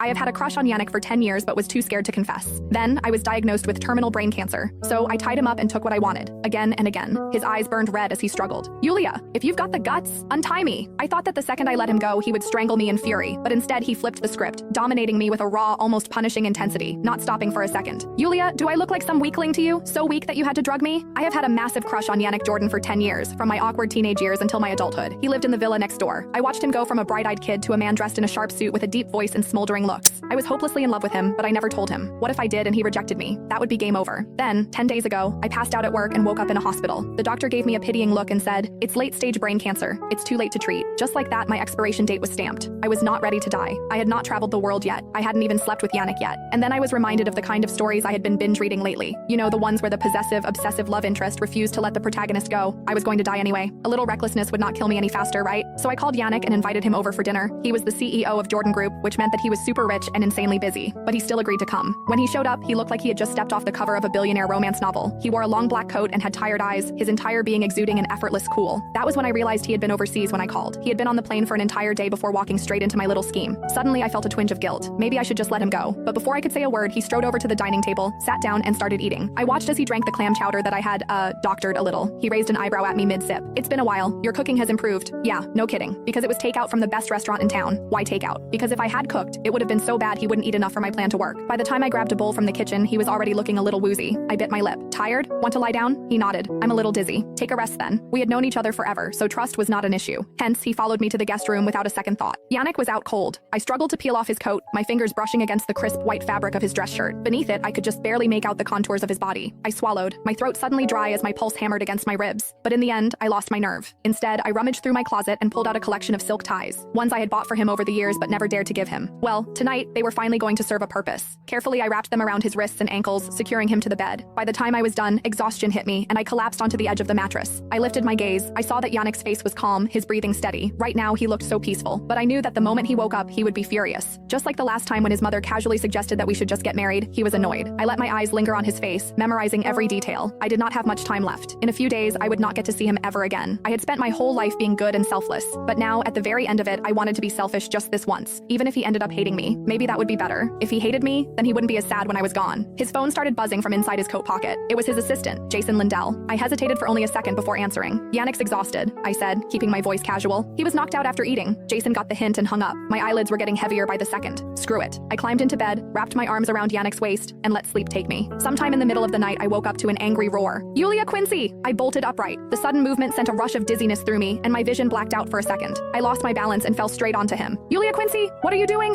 I have had a crush on Yannick for 10 years but was too scared to confess. Then, I was diagnosed with terminal brain cancer, so I tied him up and took what I wanted, again and again. His eyes burned red as he struggled. Yulia, if you've got the guts, untie me. I thought that the second I let him go, he would strangle me in fury, but instead he flipped the script, dominating me with a raw, almost punishing intensity, not stopping for a second. Yulia, do I look like some weakling to you? So weak that you had to drug me? I have had a massive crush on Yannick Jordan for 10 years, from my awkward teenage years until my adulthood. He lived in the villa next door. I watched him go from a bright-eyed kid to a man dressed in a sharp suit with a deep voice and smoldering looks. I was hopelessly in love with him, but I never told him. What if I did and he rejected me? That would be game over. Then, 10 days ago, I passed out at work and woke up in a hospital. The doctor gave me a pitying look and said, "It's late-stage brain cancer. It's too late to treat." Just like that, my expiration date was stamped. I was not ready to die. I had not traveled the world yet. I hadn't even slept with Yannick yet. And then I was reminded of the kind of stories I had been binge reading lately. You know, the ones where the possessive, obsessive love interest refused to let the protagonist go. I was going to die anyway. A little recklessness would not kill me any faster, right? So I called Yannick and invited him over for dinner. He was the CEO of Jordan Group, which meant that he was super rich and insanely busy, but he still agreed to come. When he showed up, he looked like he had just stepped off the cover of a billionaire romance novel. He wore a long black coat and had tired eyes, his entire being exuding an effortless cool. That was when I realized he had been overseas when I called. He had been on the plane for an entire day before walking straight into my little scheme. Suddenly, I felt a twinge of guilt. Maybe I should just let him go. But before I could say a word, he strode over to the dining table, sat down, and started eating. I watched as he drank the clam chowder that I had, doctored a little. He raised an eyebrow at me mid-sip. "It's been a while. Your cooking has improved." Yeah, no kidding. Because it was takeout from the best restaurant in town. Why takeout? Because if I had cooked, it would have been so bad he wouldn't eat enough for my plan to work. By the time I grabbed a bowl from the kitchen, he was already looking a little woozy. I bit my lip. "Tired? Want to lie down?" He nodded. "I'm a little dizzy." "Take a rest then." We had known each other forever, so trust was not an issue. Hence, he followed me to the guest room without a second thought. Yannick was out cold. I struggled to peel off his coat, my fingers brushing against the crisp white fabric of his dress shirt. Beneath it, I could just barely make out the contours of his body. I swallowed, my throat suddenly dry as my pulse hammered against my ribs. But in the end, I lost my nerve. Instead, I rummaged through my closet and pulled out a collection of silk ties, ones I had bought for him over the years but never dared to give him. Well, tonight, they were finally going to serve a purpose. Carefully, I wrapped them around his wrists and ankles, securing him to the bed. By the time I was done, exhaustion hit me, and I collapsed onto the edge of the mattress. I lifted my gaze. I saw that Yannick's face was calm, his breathing steady. Right now, he looked so peaceful. But I knew that the moment he woke up, he would be furious. Just like the last time when his mother casually suggested that we should just get married, he was annoyed. I let my eyes linger on his face, memorizing every detail. I did not have much time left. In a few days, I would not get to see him ever again. I had spent my whole life being good and selfless. But now, at the very end of it, I wanted to be selfish just this once. Even if he ended up hating me, maybe that would be better. If he hated me, then he wouldn't be as sad when I was gone. His phone started buzzing from inside his coat pocket. It was his assistant, Jason Lindell. I hesitated for only a second before answering. "Yannick's exhausted," I said, keeping my voice casual. "He was knocked out after eating." Jason got the hint and hung up. My eyelids were getting heavier by the second. Screw it. I climbed into bed, wrapped my arms around Yannick's waist, and let sleep take me. Sometime in the middle of the night, I woke up to an angry roar. "Yulia Quincy!" I bolted upright. The sudden movement sent a rush of dizziness through me, and my vision blacked out for a second. I lost my balance and fell straight onto him. "Yulia Quincy, what are you doing?"